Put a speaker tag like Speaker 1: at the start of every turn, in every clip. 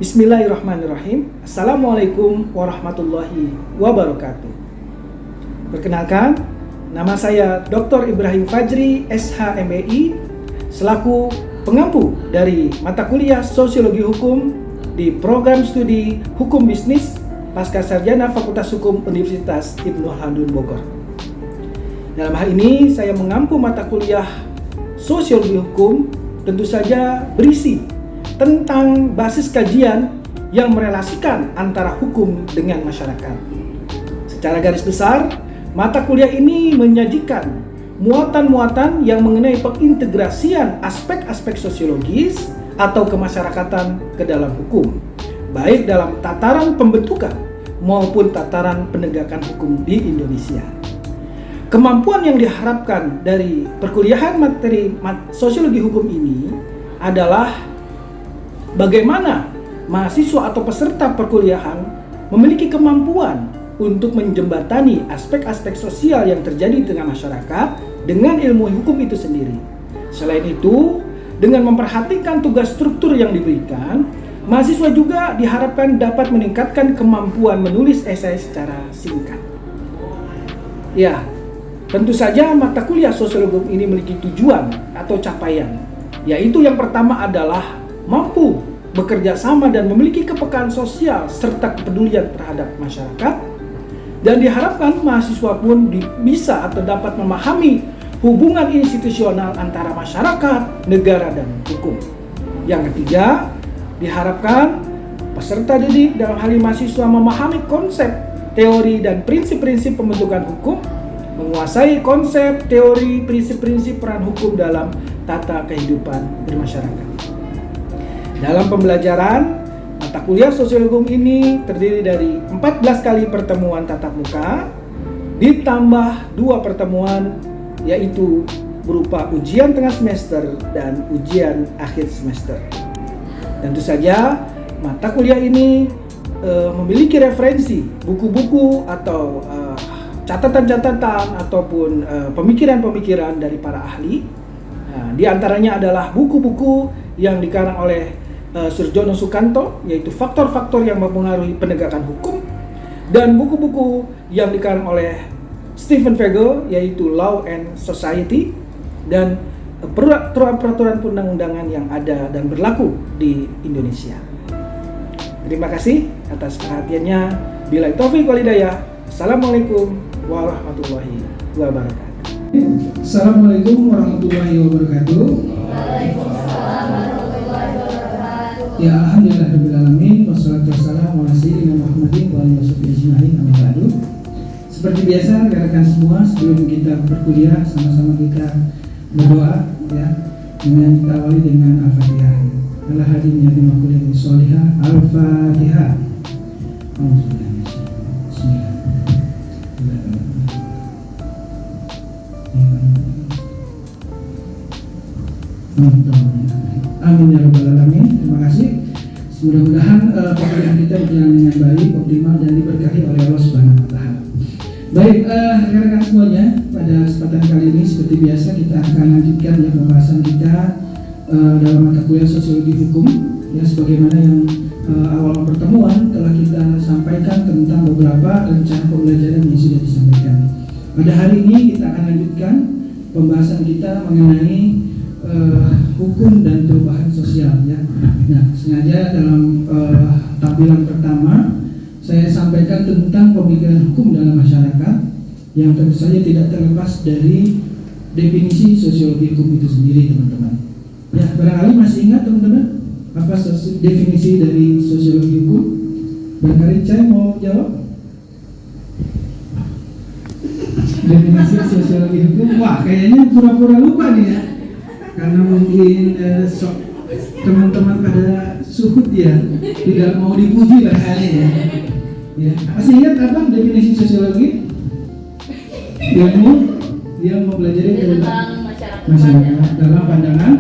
Speaker 1: Bismillahirrahmanirrahim. Assalamualaikum warahmatullahi wabarakatuh. Perkenalkan, nama saya Dr. Ibrahim Fajri, SHMEI, selaku pengampu dari mata kuliah Sosiologi Hukum di Program Studi Hukum Bisnis Pascasarjana Fakultas Hukum Universitas Ibnu Khaldun Bogor. Dalam hal ini, saya mengampu mata kuliah Sosiologi Hukum, tentu saja berisi tentang basis kajian yang merelasikan antara hukum dengan masyarakat. Secara garis besar, mata kuliah ini menyajikan muatan-muatan yang mengenai pengintegrasian aspek-aspek sosiologis atau kemasyarakatan ke dalam hukum, baik dalam tataran pembentukan maupun tataran penegakan hukum di Indonesia. Kemampuan yang diharapkan dari perkuliahan materi sosiologi hukum ini adalah bagaimana mahasiswa atau peserta perkuliahan memiliki kemampuan untuk menjembatani aspek-aspek sosial yang terjadi di tengah masyarakat dengan ilmu hukum itu sendiri. Selain itu, dengan memperhatikan tugas struktur yang diberikan, mahasiswa juga diharapkan dapat meningkatkan kemampuan menulis esai secara singkat. Ya, tentu saja mata kuliah sosiologi hukum ini memiliki tujuan atau capaian, yaitu yang pertama adalah mampu bekerja sama dan memiliki kepekaan sosial serta kepedulian terhadap masyarakat, dan diharapkan mahasiswa pun bisa atau dapat memahami hubungan institusional antara masyarakat, negara, dan hukum. Yang ketiga, diharapkan peserta didik dalam hal ini mahasiswa memahami konsep, teori, dan prinsip-prinsip pembentukan hukum, menguasai konsep, teori, prinsip-prinsip peran hukum dalam tata kehidupan bermasyarakat. Dalam pembelajaran, mata kuliah sosiologi hukum ini terdiri dari 14 kali pertemuan tatap muka, ditambah 2 pertemuan yaitu berupa ujian tengah semester dan ujian akhir semester. Tentu saja, mata kuliah ini memiliki referensi, buku-buku atau catatan-catatan ataupun pemikiran-pemikiran dari para ahli. Nah, di antaranya adalah buku-buku yang dikarang oleh Surjono Sukanto, yaitu faktor-faktor yang mempengaruhi penegakan hukum, dan buku-buku yang dikarang oleh Stephen Fagel, yaitu Law and Society, dan peraturan perundang-undangan yang ada dan berlaku di Indonesia. Terima kasih atas perhatiannya. Billahi taufiq wal hidayah. Assalamualaikum warahmatullahi wabarakatuh.
Speaker 2: Assalamualaikum warahmatullahi wabarakatuh. Ya, alhamdulillahirrahmanirrahim. Wassalatu wassalamu ala sayyidina Muhammadin wa alihi washabihi amma ba'du. Seperti biasa, rekan-rekan semua, sebelum kita berkuliah, sama-sama kita berdoa ya, dengan kita awali dengan Al-Fatihah. Ala hadirin yang dimakulkan sholihah, Al-Fatihah. Amin ya rabbal alamin. Terima kasih. Mudah-mudahan perkuliahan kita berjalan dengan baik, optimal, dan diberkahi oleh Allah Subhanahu wa taala. Baik, rekan-rekan semuanya, pada kesempatan kali ini seperti biasa kita akan lanjutkan ya pembahasan kita dalam mata kuliah Sosiologi Hukum ya, sebagaimana yang awal pertemuan telah kita sampaikan tentang beberapa rencana pembelajaran yang sudah disampaikan. Pada hari ini kita akan lanjutkan pembahasan kita mengenai hukum dan perubahan sosial ya. Nah, sengaja dalam tampilan pertama saya sampaikan tentang pemikiran hukum dalam masyarakat yang tentu saja tidak terlepas dari definisi sosiologi hukum itu sendiri, teman-teman. Ya, barangkali masih ingat teman-teman apa definisi dari sosiologi hukum? Barangkali saya mau jawab. Definisi sosiologi hukum, wah kayaknya pura-pura lupa nih ya. Karena mungkin teman-teman pada suhud ya, tidak mau dipuji lah kayaknya ya. Masih ingat apa definisi sosiologi? Dia mempelajari tentang masyarakat dalam pandangan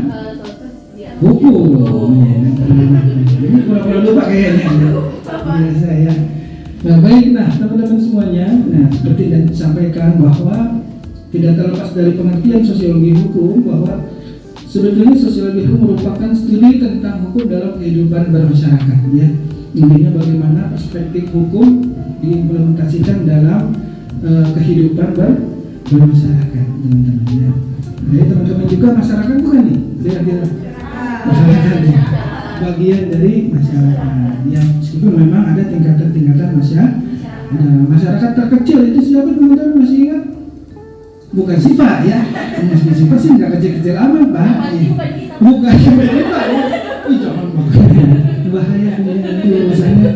Speaker 2: hukum. Ini pura-pura lupa kayaknya. Biasa ya. Nah baik, teman-teman semuanya, seperti yang disampaikan bahwa tidak terlepas dari pengertian sosiologi hukum bahwa sebetulnya sosiologi hukum merupakan studi tentang hukum dalam kehidupan bermasyarakat, ya. Intinya bagaimana perspektif hukum diimplementasikan dalam kehidupan bermasyarakat, teman-teman, ya. Jadi teman-teman juga masyarakat bukan nih, kira-kira masyarakat ya, bagian dari masyarakat. Ya, meskipun memang ada tingkatan-tingkatan masyarakat. Nah, masyarakat terkecil itu siapa, teman-teman, masih ingat? Bukan Sipa, ya. Meski Sipa sih nggak kecil-kecil amat, Pak. Bukan Sipa, ya. Ih, jangan bahaya nanti urusannya.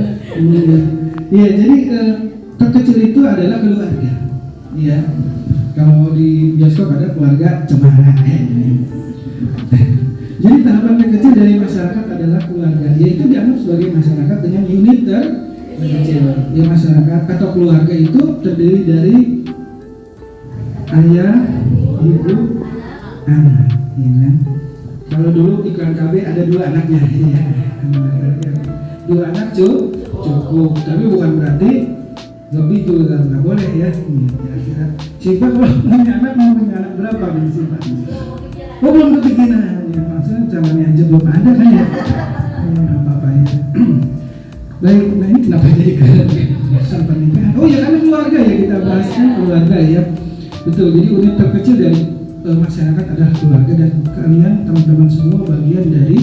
Speaker 2: Iya, jadi terkecil itu adalah keluarga. Iya. Kalau di bioskop ada keluarga cemara. Jadi tahapan terkecil dari masyarakat adalah keluarga, yaitu dianggap sebagai masyarakat dengan unit terkecil. Ya, masyarakat atau keluarga itu terdiri dari ayah, ibu, anak, ya kan? Kalau dulu iklan KB ada 2 anaknya, ya. 2 anak cukup, tapi bukan berarti lebih tuh, nggak boleh ya. Kira-kira Sipa kalau punya anak mau punya anak berapa nih Sipa? Oh, belum kepikiran, ya, maksudnya zamannya aja belum ada kan ya? Apa-apa ya. Baik, nah ini kenapa jadi kesan pernikahan? Oh ya, karena keluarga ya, kita bahas kan keluarga ya. Betul, jadi unit terkecil dari masyarakat adalah keluarga, dan kalian teman-teman semua bagian dari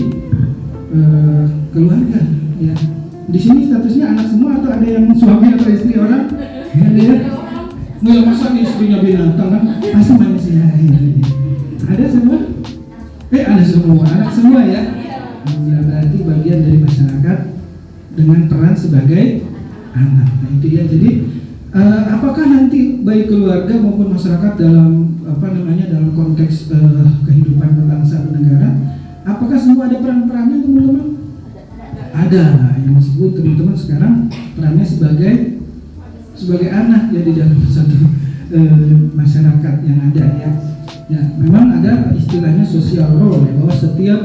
Speaker 2: keluarga ya. Di sini statusnya anak semua atau ada yang suami atau istri orang? Ya, nggak masa istrinya binatang kan? Pasti manusia ini. Ada semua? Ada semua, anak semua ya. Nah, berarti bagian dari masyarakat dengan peran sebagai anak. Nah itu ya. Jadi apakah nanti baik keluarga maupun masyarakat dalam dalam konteks kehidupan berbangsa bernegara, apakah semua ada peran-perannya, teman-teman? Ada. Ya, meskipun teman-teman sekarang perannya sebagai anak ya di dalam satu masyarakat yang ada ya. Ya, memang ada istilahnya social role ya, bahwa setiap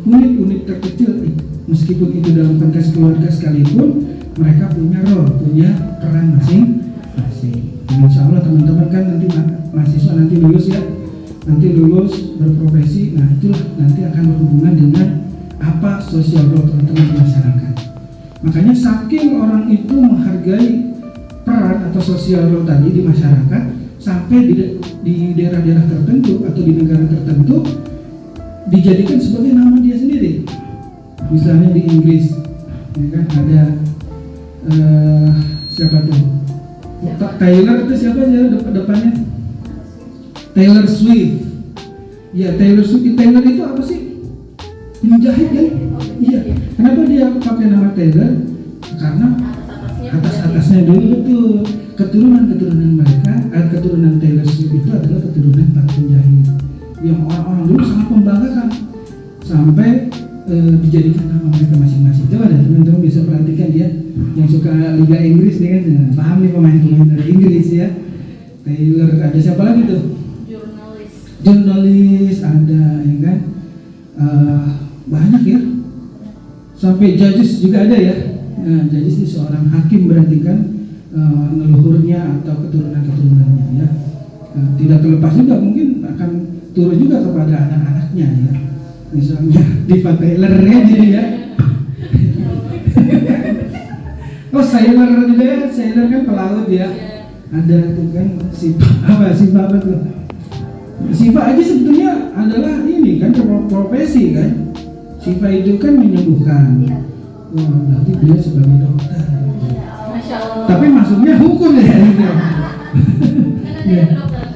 Speaker 2: unit-unit terkecil, meskipun itu dalam konteks keluarga sekalipun, mereka punya role, punya peran masing-masing. Insya Allah teman-teman kan nanti mahasiswa nanti lulus ya, nanti lulus berprofesi, nah itulah nanti akan berhubungan dengan apa social role teman-teman di masyarakat. Makanya saking orang itu menghargai peran atau social role tadi di masyarakat, sampai di daerah-daerah tertentu atau di negara tertentu dijadikan sebagai nama dia sendiri. Misalnya di Inggris, ya kan ada siapa tuh? Taylor itu siapa aja depannya? Taylor Swift. Ya, Taylor Swift. Taylor itu apa sih? Penjahit kan? Iya. Kenapa dia pakai nama Taylor? Karena atas-atasnya dulu betul. Keturunan mereka, keturunan Taylor Swift itu adalah keturunan para penjahit yang orang-orang dulu sangat membanggakan sampai dijadikan nama mereka masing-masing. Coba deh teman-teman bisa perhatikan dia yang suka Liga Inggris nih kan, paham nih pemain-pemain dari Inggris ya. Taylor, ada siapa lagi tuh? Jurnalis ada ya kan, banyak ya. Sampai judges juga ada ya. Nah, judges itu seorang hakim berarti kan. Leluhurnya atau keturunan-keturunannya ya. Tidak terlepas juga mungkin akan turun juga kepada anak-anaknya ya. Misalnya Diva Taylor ya jadi ya. Oh sailor juga ya, sailor kan pelaut ya. Ada tuh kan Siva apa tuh? Siva aja sebetulnya adalah ini kan profesi kan. Siva itu kan menyembuhkan. Wah, berarti dia sebagai dokter. Tapi maksudnya hukum ya gitu. Ya.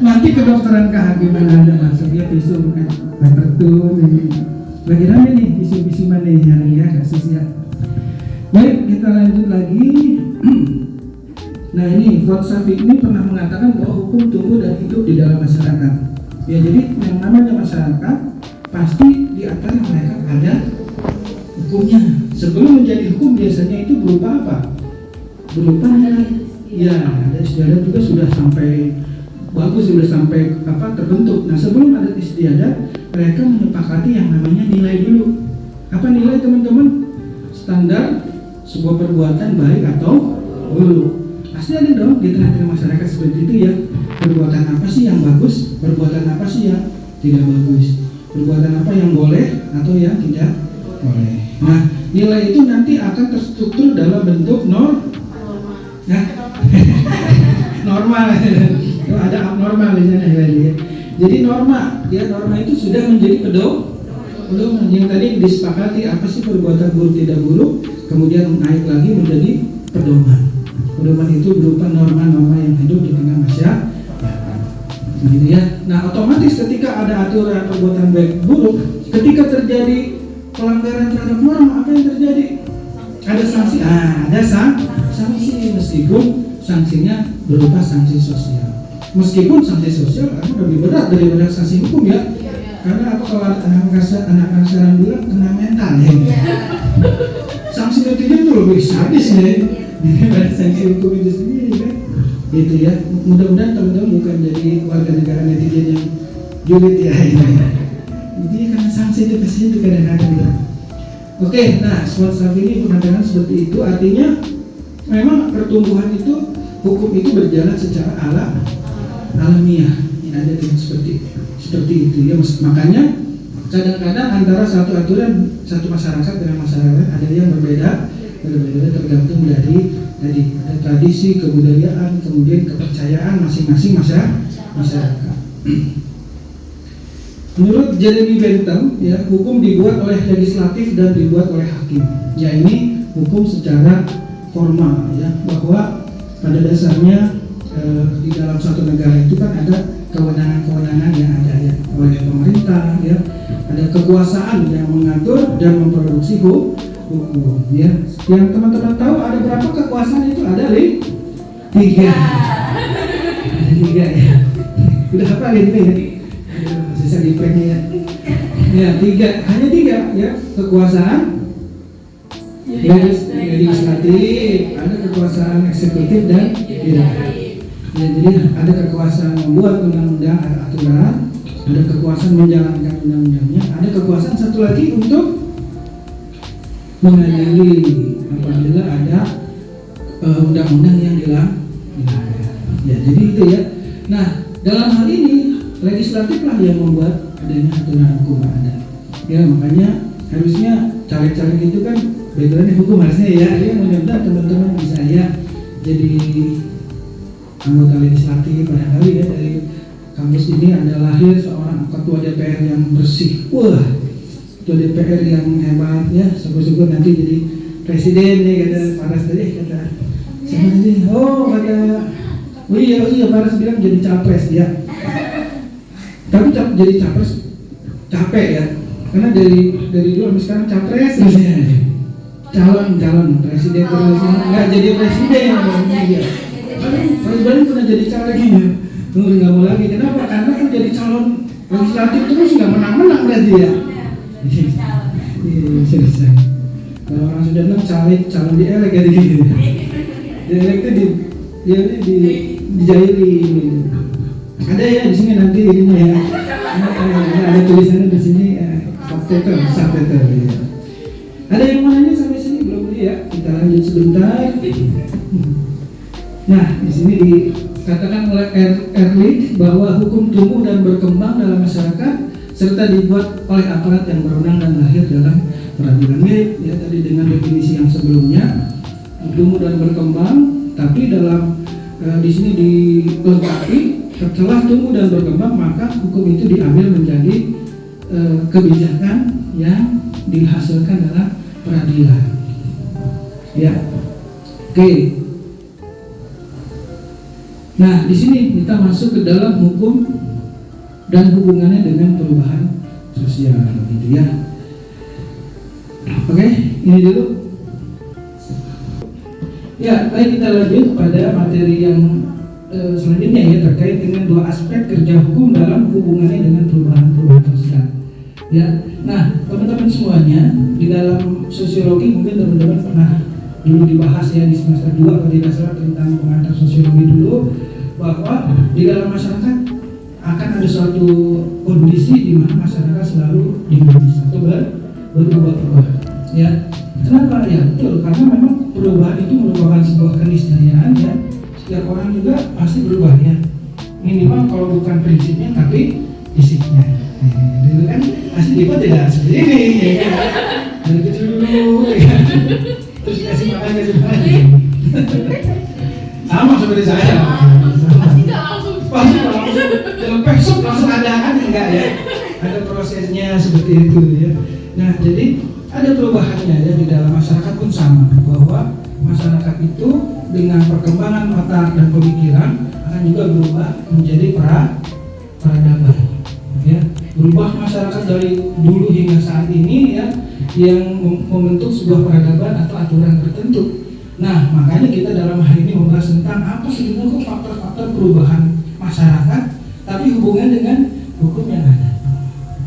Speaker 2: Nanti kedokteran kehakiman ada masuk ya, visum kan Pembertun ini. Lagi rame nih visum mana nih ya kasus ya. Baik, kita lanjut lagi. Nah ini Safi ini pernah mengatakan bahwa hukum tumbuh dan hidup di dalam masyarakat. Ya jadi yang namanya masyarakat pasti di antara mereka ada hukumnya. Sebelum menjadi hukum biasanya itu berupa apa? Berupa ya ada istiadat juga sudah sampai bagus, sudah sampai terbentuk. Nah sebelum ada istiadat mereka menyepakati yang namanya nilai dulu. Apa nilai teman-teman? Standar sebuah perbuatan baik atau buruk. Pasti ada dong di tengah-tengah masyarakat seperti itu ya. Perbuatan apa sih yang bagus? Perbuatan apa sih yang tidak bagus? perbuatan apa yang boleh atau yang tidak boleh. Nah, nilai itu nanti akan terstruktur dalam bentuk nah, normal. Ada abnormal di sana ya. Jadi norma itu sudah menjadi pedoman yang tadi disepakati apa sih perbuatan buruk tidak buruk, kemudian naik lagi menjadi pedoman. Pedoman itu berupa norma-norma yang hidup di tengah masyarakat. Gitu ya. Nah, otomatis ketika ada aturan perbuatan baik buruk, ketika terjadi pelanggaran terhadap norma, apa yang terjadi? Ada sanksi. Ada sanksi, meskipun sanksinya berupa sanksi sosial. Meskipun sanksi sosial lebih berat daripada sanksi hukum ya. Karena apa kalau anak sekarang bilang kena mental ya. Sanksi netizen itu lebih sadis ya daripada sanksi hukum itu sendiri kan. Gitu ya. Mudah-mudahan teman-teman bukan jadi warga negara netizen yang julid ya. Jadi karena sanksi itu biasanya juga kadang-kadang ya. Oke, nah saat ini penandakan seperti itu artinya memang pertumbuhan itu, hukum itu berjalan secara alamiah. Ada yang seperti itu ya. Makanya kadang-kadang antara satu aturan satu masyarakat dengan masyarakat ada yang berbeda tergantung dari ada tradisi, kebudayaan, kemudian kepercayaan masing-masing masyarakat. Menurut Jeremy Bentham, ya, hukum dibuat oleh legislatif dan dibuat oleh hakim. Ya, ini hukum secara formal, ya, bahwa pada dasarnya di dalam suatu negara itu kan ada kewenangan-kewenangan yang ada ya oleh pemerintah, ya, ada kekuasaan yang mengatur dan memproduksi hukum, ya. Yang teman-teman tahu ada berapa kekuasaan itu? Ada tiga. Ada tiga ya. Udah apa gitu ya? Bisa dipreknya ya. Hanya tiga ya, kekuasaan legislatif, ada kekuasaan eksekutif dan yudikatif. Ya, jadi ada kekuasaan membuat undang-undang, ada aturan, ada kekuasaan menjalankan undang-undangnya, ada kekuasaan satu lagi untuk mengadili apabila ada undang-undang yang dilanggar. Ya, jadi itu ya. Nah, dalam hal ini legislatiflah yang membuat adanya aturan hukum ada. Ya, makanya harusnya caleg-caleg itu kan backgroundnya hukum harusnya ya. Dia mudah-mudahan teman-teman bisa ya jadi anggota legislatif. Barangkali ya dari kampus ini ada lahir seorang ketua DPR yang bersih. Wah, ketua DPR yang hebat ya. Syukur-syukur nanti jadi presiden nih kata Paras tadi kata. Sama aja. Oh iya Paras bilang jadi capres ya. Tapi jadi capres capek ya, karena dari dulu sampai sekarang capres terus ya. Calon presiden terus nggak jadi presiden ya. Paling pernah jadi caleg ini, nggak mau lagi. Kenapa? Karena kan jadi calon legislatif terus nggak menang berarti ya. Iya selesai. Kalau orang sudah bilang caleg calon dielek ya gitu. Dielek itu dijaili. Ada ya di sini nanti ininya ya. Ada tulisannya di sini subtitle ya. Ada yang mau nanya sampai sini belum ya? Kita lanjut sebentar. Nah, di sini dikatakan oleh Ehrlich bahwa hukum tumbuh dan berkembang dalam masyarakat serta dibuat oleh aparat yang berwenang dan lahir dalam peradilan. Mirip ya tadi dengan definisi yang sebelumnya, tumbuh dan berkembang, tapi dalam di sini dilengkapi. Setelah tumbuh dan berkembang, maka hukum itu diambil menjadi kebijakan yang dihasilkan dalam peradilan. Ya, oke. Nah, di sini kita masuk ke dalam hukum dan hubungannya dengan perubahan sosial, gitu ya. Oke, ini dulu. Ya, baik kita lanjut pada materi yang selanjutnya ya, terkait dengan dua aspek kerja hukum dalam hubungannya dengan perubahan sosial. Ya, nah teman-teman semuanya di dalam sosiologi mungkin teman-teman pernah dulu dibahas ya di semester 2 kalau tidak salah tentang pengantar sosiologi dulu, bahwa di dalam masyarakat akan ada suatu kondisi di mana masyarakat selalu dinamis atau berubah-ubah. Ya, kenapa ya? Betul, karena memang perubahan itu merupakan sebuah keniscayaan ya. Setiap orang juga pasti berubah ya. Minimal kalau bukan prinsipnya tapi fisiknya. Dulu kan masih Diva tidak seperti ini, ya kan? Dari kecil dulu, ya kan? Terus kasih makan. Sama seperti saya.
Speaker 3: Pasti nggak langsung.
Speaker 2: Dalam besok langsung ada kan enggak ya? Ada prosesnya seperti itu ya. Nah jadi ada perubahannya ya di dalam masyarakat pun sama, bahwa masyarakat itu dengan perkembangan otak dan pemikiran akan juga berubah menjadi peradaban. Ya, berubah masyarakat dari dulu hingga saat ini ya, yang membentuk sebuah peradaban atau aturan tertentu. Nah, makanya kita dalam hal ini membahas tentang apa sebenarnya faktor-faktor perubahan masyarakat, tapi hubungan dengan hukum yang ada,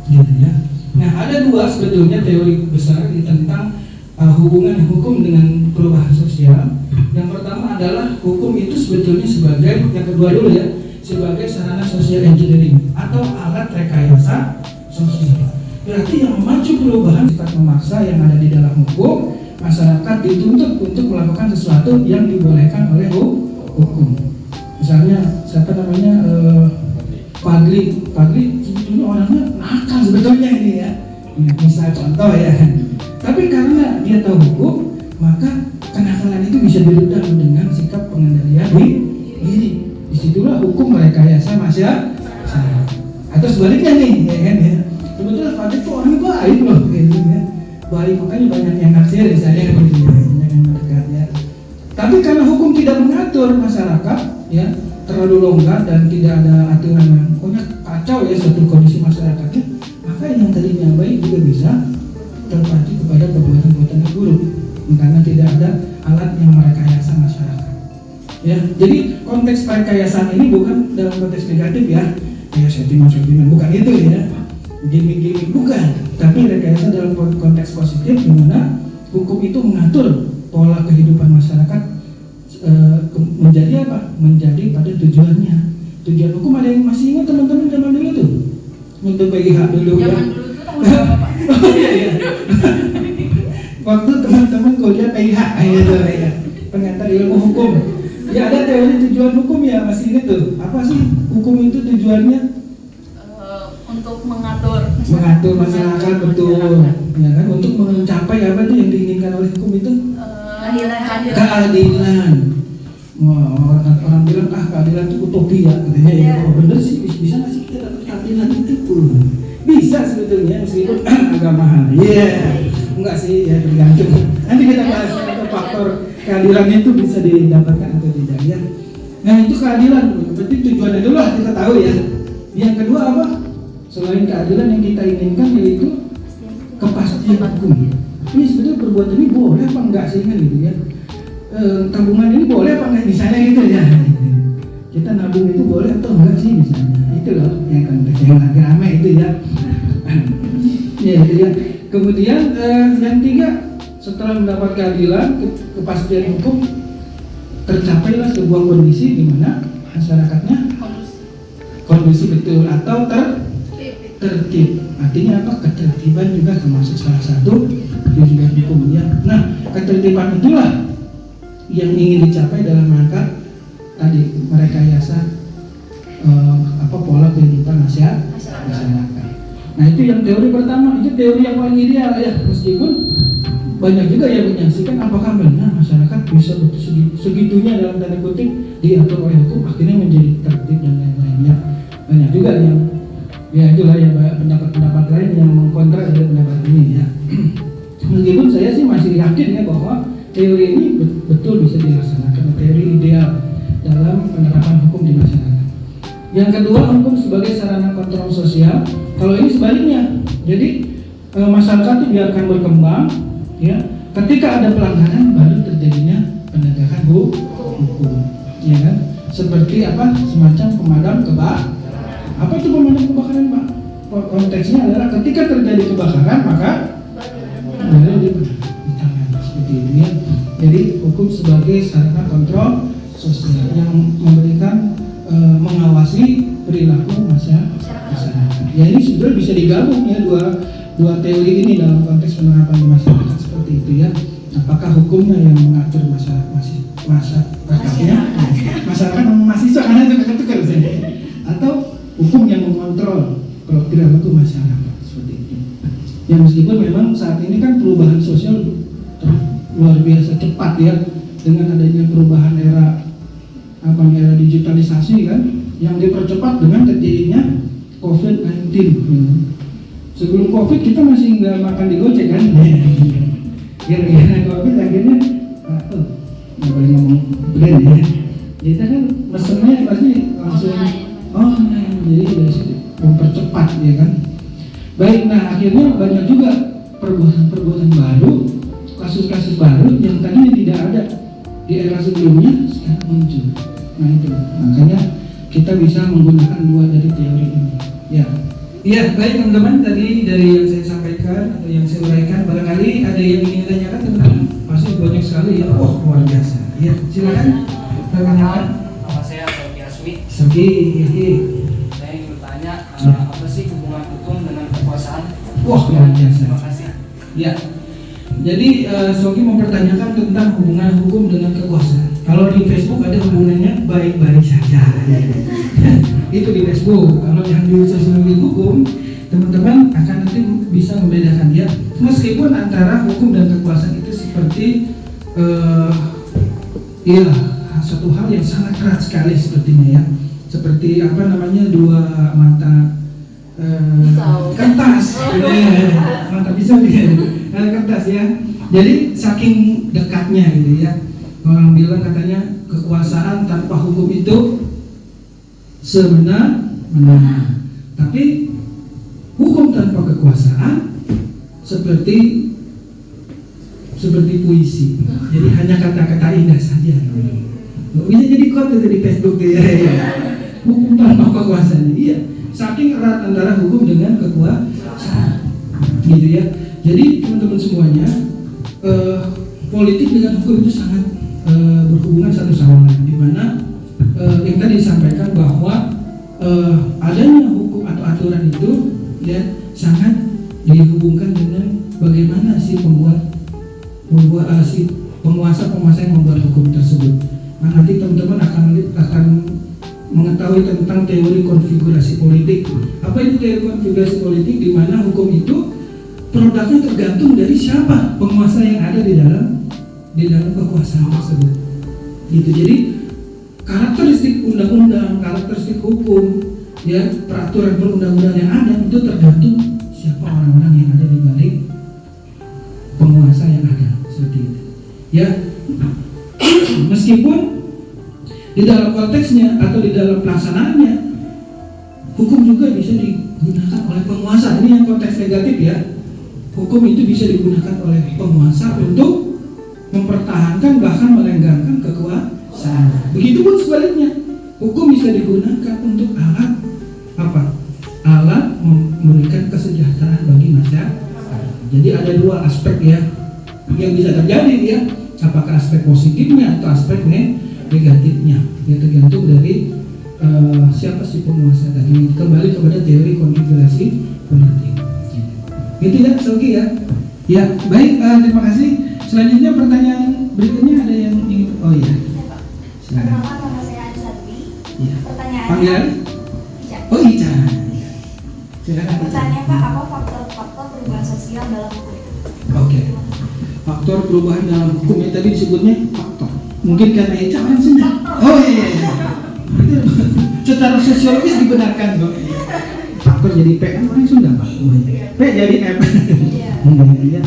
Speaker 2: gitu ya. Nah, ada dua sebetulnya teori besar tentang hubungan hukum dengan perubahan sosial. Yang pertama adalah hukum itu sebetulnya sebagai, yang kedua dulu ya, sebagai sarana social engineering atau alat rekayasa sosial. Berarti yang memacu perubahan sifat memaksa yang ada di dalam hukum, masyarakat dituntut untuk melakukan sesuatu yang dibolehkan oleh hukum. Misalnya siapa namanya Fadli sebetulnya orangnya nakal sebetulnya ini ya. Misal contoh ya. Tapi karena dia tahu hukum, maka kenakalan itu bisa diredam dengan sikap pengendalian diri. Disitulah hukum merekayasa masyarakat. Atau sebaliknya nih, ya kan ya. Sebetulnya Fadli itu orangnya baik loh, gitu ya. Baik, makanya banyak yang naksir saya gitu ya, banyak yang mendekat ya. Tapi karena hukum tidak mengatur masyarakat, ya terlalu longgar dan tidak ada aturan yang pokoknya kacau ya suatu kondisi masyarakatnya, maka yang tadinya baik juga bisa terpacu kepada perbuatan-perbuatan yang buruk karena tidak ada alat yang merekayasa masyarakat. Ya, jadi konteks rekayasa ini bukan dalam konteks negatif ya, sentimen bukan itu ya, gimmick bukan, tapi rekayasa dalam konteks positif di mana hukum itu mengatur pola kehidupan masyarakat menjadi apa? Menjadi pada tujuannya. Tujuan hukum ada yang masih ingat teman-teman zaman dulu tuh? Untuk PGH dulu ya.
Speaker 3: Zaman dulu tuh tahun berapa?
Speaker 2: Oh iya. Waktu teman-teman kuliah PGH gitu ya. Pengantar ilmu hukum. Ya ada teori tujuan hukum ya, masih ingat tuh. Apa sih hukum itu tujuannya?
Speaker 3: Untuk mengatur
Speaker 2: masyarakat, betul. Ya kan, untuk mencapai apa tuh yang diinginkan oleh hukum itu? Keadilan. Wah, orang bilang keadilan itu utopia katanya ya. Oh, bener sih, bisa nggak sih kita dapat keadilan itu pun? Bisa sebetulnya meskipun agak mahal. Enggak sih ya, tergantung. Nanti kita bahas atau faktor keadilan itu bisa didapatkan atau tidak ya. Nah itu keadilan, berarti tujuannya dulu lah kita tahu ya. Yang kedua apa? Selain keadilan yang kita inginkan yaitu kepastian hukum. Ini sebetulnya perbuatan ini boleh apa enggak sih kan gitu ya? Tabungan ini boleh apa enggak misalnya gitu ya? Kita nabung itu boleh atau enggak sih misalnya? Itu loh yang konteks yang lagi rame itu ya. Ya itu ya. Kemudian yang tiga, setelah mendapat keadilan, kepastian hukum, tercapailah sebuah kondisi di mana masyarakatnya kondisi betul atau tertib. Artinya apa? Ketertiban juga termasuk salah satu tujuan hukum ya. Nah, ketertiban itulah yang ingin dicapai dalam rangka tadi merekayasa pola kehidupan masyarakat. Nah itu yang teori pertama, itu teori yang paling ideal ya, meskipun banyak juga yang menyaksikan apakah benar masyarakat bisa segitunya dalam tanda kutip diatur oleh hukum akhirnya menjadi tertib dan lain-lainnya. Banyak juga yang ya itulah ya pendapat-pendapat lain yang mengkontra dari pendapat ini ya. Meskipun saya sih masih yakin ya bahwa teori ini betul bisa dilaksanakan, teori ideal dalam penerapan hukum di masyarakat. Yang kedua, hukum sebagai sarana kontrol sosial. Kalau ini sebaliknya, jadi masyarakat itu biarkan berkembang, ya. Ketika ada pelanggaran baru terjadinya penegakan hukum, ya kan? Seperti apa? Semacam pemadam kebakaran. Apa itu pemadam kebakaran, Pak? Konteksnya adalah ketika terjadi kebakaran maka baru ditangani seperti itu ya. Jadi hukum sebagai sarana kontrol sosial yang memberikan mengawasi perilaku masyarakat. Ya ini sebenarnya bisa digabung ya dua teori ini dalam konteks penerapan di masyarakat seperti itu ya. Apakah hukumnya yang mengatur masyarakatnya, masyarakat mahasiswa karena itu tukar atau hukum yang mengontrol kalau perilaku masyarakat seperti itu. Ya meskipun memang saat ini kan perubahan sosial luar biasa cepat ya, dengan adanya perubahan era digitalisasi kan, yang dipercepat dengan terjadinya COVID-19. Sebelum COVID kita masih nggak makan di Gojek kan, gara-gara COVID akhirnya nggak boleh ngomong brand ya, kita kan mesennya pasti langsung jadi dari situ mempercepat ya kan. Baik, nah akhirnya banyak juga perbuatan baru, kasus-kasus baru yang tadinya tidak ada di era sebelumnya sekarang muncul. Nah itu makanya kita bisa menggunakan dua dari teori ini. Ya, iya baik teman-teman, tadi dari yang saya sampaikan atau yang saya uraikan, barangkali ada yang ingin ditanyakan teman-teman? Pasti banyak sekali ya. Wah luar biasa. Ya silakan. Pertanyaan.
Speaker 4: Nama saya Soki Asmi.
Speaker 2: Soki.
Speaker 4: Saya ingin bertanya apa sih hubungan hukum dengan kekuasaan?
Speaker 2: Wah luar biasa.
Speaker 4: Terima kasih.
Speaker 2: Ya. Jadi Soki mempertanyakan tentang hubungan hukum dengan kekuasaan. Kalau di Facebook ada hubungannya baik-baik saja. Itu di Facebook. Kalau yang di sosiologi hukum, teman-teman akan nanti bisa membedakan ya. Meskipun antara hukum dan kekuasaan itu seperti satu hal yang sangat erat sekali sepertinya ya. Seperti dua mata kertas. Mata pisau kertas ya. Jadi saking dekatnya gitu ya. Orang bilang katanya kekuasaan tanpa hukum itu semena-mena. Tapi hukum tanpa kekuasaan seperti puisi. Jadi hanya kata-kata indah saja. Bisa jadi quote itu di Facebook ya. Hukum tanpa kekuasaan. Iya. Saking erat antara hukum dengan kekuasaan. Gitu ya. Jadi teman-teman semuanya, politik dengan hukum itu sangat berhubungan satu sama lain. Di mana yang tadi disampaikan bahwa adanya hukum atau aturan itu ya sangat dihubungkan dengan bagaimana si penguasa yang membuat hukum tersebut. Nah, nanti teman-teman akan mengetahui tentang teori konfigurasi politik. Apa itu teori konfigurasi politik? Di mana hukum itu produknya tergantung dari siapa penguasa yang ada di dalam kekuasaan tersebut. Gitu. Jadi karakteristik undang-undang, karakteristik hukum, ya peraturan perundang-undangan yang ada itu tergantung siapa orang-orang yang ada di balik penguasa yang ada seperti itu. Ya, meskipun di dalam konteksnya atau di dalam pelaksanaannya hukum juga bisa digunakan oleh penguasa. Ini yang konteks negatif ya. Hukum itu bisa digunakan oleh penguasa untuk mempertahankan bahkan melenggangkan kekuasaan. Begitupun sebaliknya, hukum bisa digunakan untuk alat memberikan kesejahteraan bagi masyarakat. Jadi ada dua aspek ya yang bisa terjadi ya. Apakah aspek positifnya atau aspek negatifnya? Ya tergantung dari siapa si penguasa tadi. Kembali kepada teori konfigurasi politik. Gitu ya, Sogi ya. Ya, baik. Terima kasih. Selanjutnya pertanyaan berikutnya ada yang ingin. Oh iya. Silakan.
Speaker 5: Pertama, nama saya Ansatwi.
Speaker 2: Iya.
Speaker 5: Pertanyaannya.
Speaker 2: Panggilan?
Speaker 5: Ica.
Speaker 2: Oh Ica. Silakan.
Speaker 5: Pertanyaannya Pak, apa faktor-faktor perubahan sosial dalam hukum itu?
Speaker 2: Oke. Faktor perubahan dalam hukum yang tadi disebutnya faktor. Mungkin karena Ica orang Sunda. Oh iya. Itu secara sosiologis dibenarkan kok. Faktor jadi P kan orang Sunda Pak. P jadi M. Iya.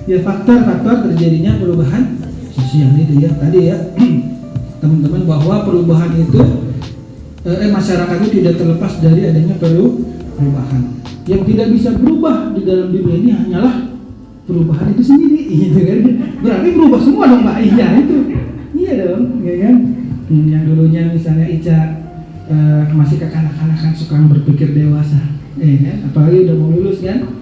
Speaker 2: Ya faktor terjadinya perubahan sosial itu ya tadi ya teman-teman, bahwa perubahan itu masyarakat itu tidak terlepas dari adanya perubahan. Yang tidak bisa berubah di dalam dunia ini hanyalah perubahan itu sendiri, gitu kan? Berarti berubah semua dong Pak. Iya itu, iya dong, ya kan? Yang dulunya misalnya Ica masih kekanak-kanakan suka berpikir dewasa, kan? Apalagi udah mau lulus kan?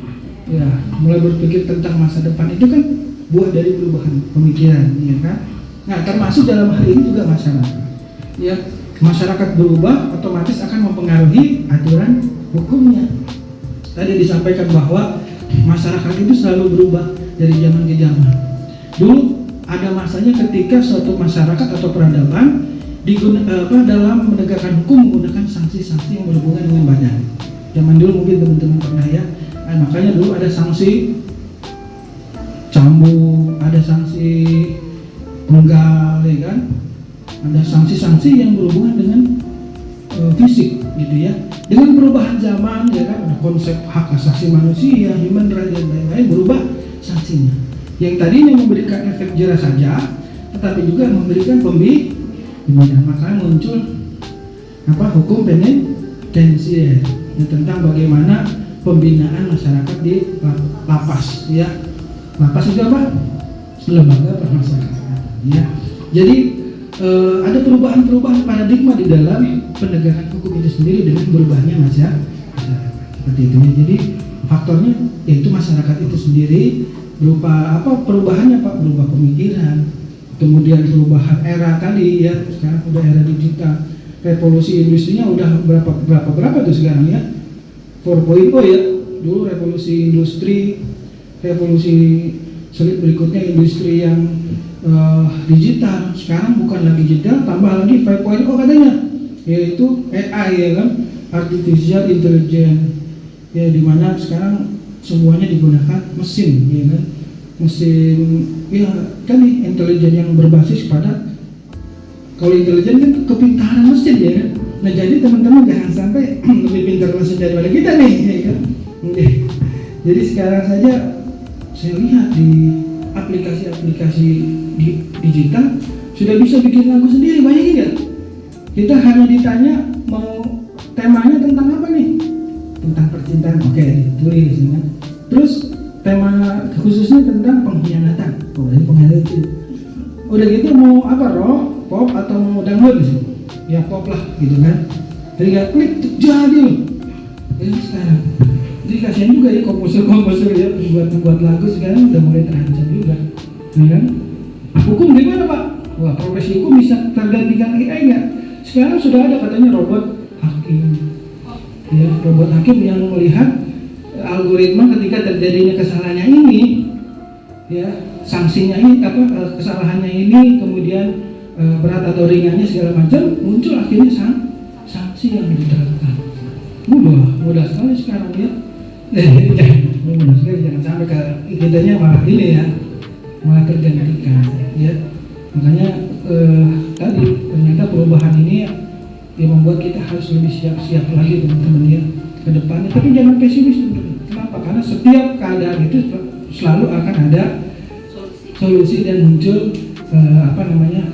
Speaker 2: Ya, mulai berpikir tentang masa depan itu kan buah dari perubahan pemikiran, ya kan? Nah, termasuk dalam hal ini juga masyarakat. Ya, masyarakat berubah otomatis akan mempengaruhi aturan hukumnya. Tadi disampaikan bahwa masyarakat itu selalu berubah dari zaman ke zaman. Dulu ada masanya ketika suatu masyarakat atau peradaban dalam menegakkan hukum menggunakan sanksi-sanksi yang berhubungan dengan badan. Zaman dulu mungkin teman-teman pernah ya, makanya dulu ada sanksi cambuk, ada sanksi penggal, ya kan? Ada sanksi-sanksi yang berhubungan dengan fisik, gitu ya. Dengan perubahan zaman, ya kan, ada konsep hak asasi manusia, human rights dan lain-lain, berubah sanksinya. Yang tadinya memberikan efek jera saja, tetapi juga memberikan pembinaan. Makanya muncul hukum penitensier tentang bagaimana pembinaan masyarakat di lapas, ya. Lapas itu apa? Lembaga permasyarakatan, ya. Jadi ada perubahan-perubahan paradigma di dalam penegakan hukum itu sendiri dengan berubahnya masyarakat seperti itu, ya. Jadi faktornya yaitu masyarakat itu sendiri berupa perubahannya Pak, berubah pemikiran, kemudian perubahan era tadi, ya. Sekarang udah era digital, revolusi industrinya udah berapa tuh sekarang, ya. 4.0 ya, dulu revolusi industri, revolusi berikutnya industri yang digital. Sekarang bukan lagi digital, tambah lagi 5.0 katanya, yaitu AI, ya kan, artificial intelligence, ya, dimana sekarang semuanya digunakan mesin, ya kan, mesin, ya kan, intelijen yang berbasis pada, kalau intelijen kan kepintaran mesin, ya kan. Nah, jadi teman-teman jangan sampai lebih pintar mesin daripada kita nih, ya kan. Jadi sekarang saja saya lihat di aplikasi-aplikasi digital sudah bisa bikin lagu sendiri, bayangin nggak? Kita hanya ditanya mau temanya tentang apa nih? Tentang percintaan, oke, ditulis, ya. Terus tema khususnya tentang pengkhianatan, ini pengkhianatan. Udah gitu mau apa, rock, pop atau mau dangdut sih? Ya pop lah, gitu kan. Tinggal klik jadi loh. Ini sekarang. Jadi kasihan juga ya komposer ya, buat lagu sekarang udah mulai terancam juga, ya kan? Hukum gimana Pak? Wah, profesi hukum bisa tergantikan AI nggak? Sekarang sudah ada katanya robot hakim, ya, robot hakim yang melihat algoritma ketika terjadinya kesalahannya ini, ya, sanksinya ini kesalahannya ini, kemudian berat atau ringannya segala macam, muncul akhirnya sanksi yang diterapkan. Mudah sekali sekarang, ya. Jangan sampai ke kitanya malah ini, ya, malah tergantikan, ya. Makanya tadi ternyata perubahan ini yang membuat kita harus lebih siap-siap lagi, teman-teman, ya, ke depannya. Tapi jangan pesimis, teman-teman. Kenapa? Karena setiap keadaan itu selalu akan ada solusi dan muncul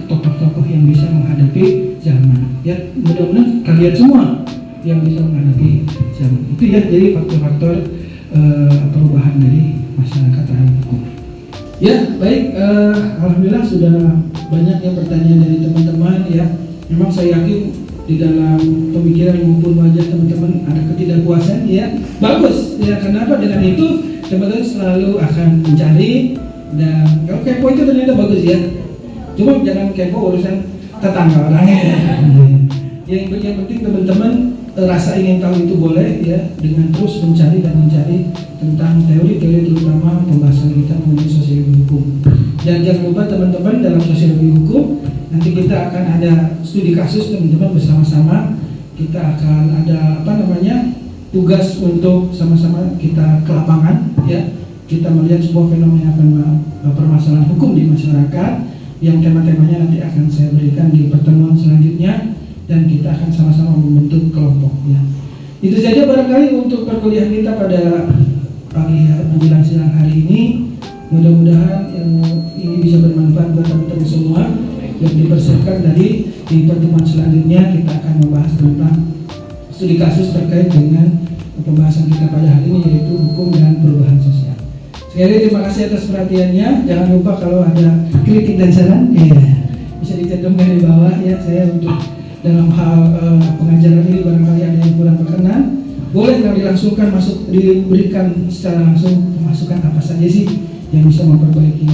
Speaker 2: tokoh-tokoh yang bisa menghadapi zaman. Ya, mudah-mudahan kalian semua yang bisa menghadapi zaman itu, ya. Jadi faktor-faktor perubahan dari masyarakat terhadap hukum. Ya, baik, alhamdulillah sudah banyak yang pertanyaan dari teman-teman, ya. Memang saya yakin di dalam pemikiran maupun wajah teman-teman ada ketidakpuasan, ya. Bagus, ya. Kenapa? Dengan itu teman-teman selalu akan mencari, dan kalau kepo itu ternyata bagus, ya. Cuma jangan kepo urusan tetangga orangnya. Yang penting teman-teman rasa ingin tahu itu boleh, ya, dengan terus mencari tentang teori-teori terutama pembahasan kita mengenai sosiologi hukum. Dan jangan lupa teman-teman, dalam sosiologi hukum nanti kita akan ada studi kasus, teman-teman, bersama-sama. Kita akan ada tugas untuk sama-sama kita ke lapangan, ya. Kita melihat sebuah fenomena permasalahan hukum di masyarakat yang tema-temanya nanti akan saya berikan di pertemuan selanjutnya, dan kita akan sama-sama membentuk kelompok, ya. Itu saja barangkali untuk perkuliahan kita pada pagi menjelang siang hari ini. Mudah-mudahan ilmu ini bisa bermanfaat buat teman-teman semua. Yang dipersiapkan tadi, di pertemuan selanjutnya kita akan membahas tentang studi kasus terkait dengan pembahasan kita pada hari ini, yaitu hukum dan perubahan sosial. Sekali lagi terima kasih atas perhatiannya. Jangan lupa kalau ada kritik dan saran, bisa dicantumkan di bawah, ya. Saya untuk dalam hal pengajaran ini barangkali ada yang kurang berkenan, boleh kami langsungkan diberikan secara langsung masukan apa saja sih yang bisa memperbaiki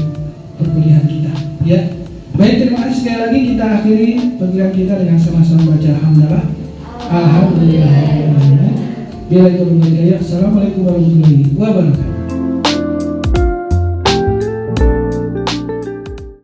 Speaker 2: perkuliahan kita, ya. Baik, terima kasih sekali lagi. Kita akhiri perkuliahan kita dengan sama-sama baca alhamdulillah. Alhamdulillah. Assalamualaikum warahmatullahi wabarakatuh.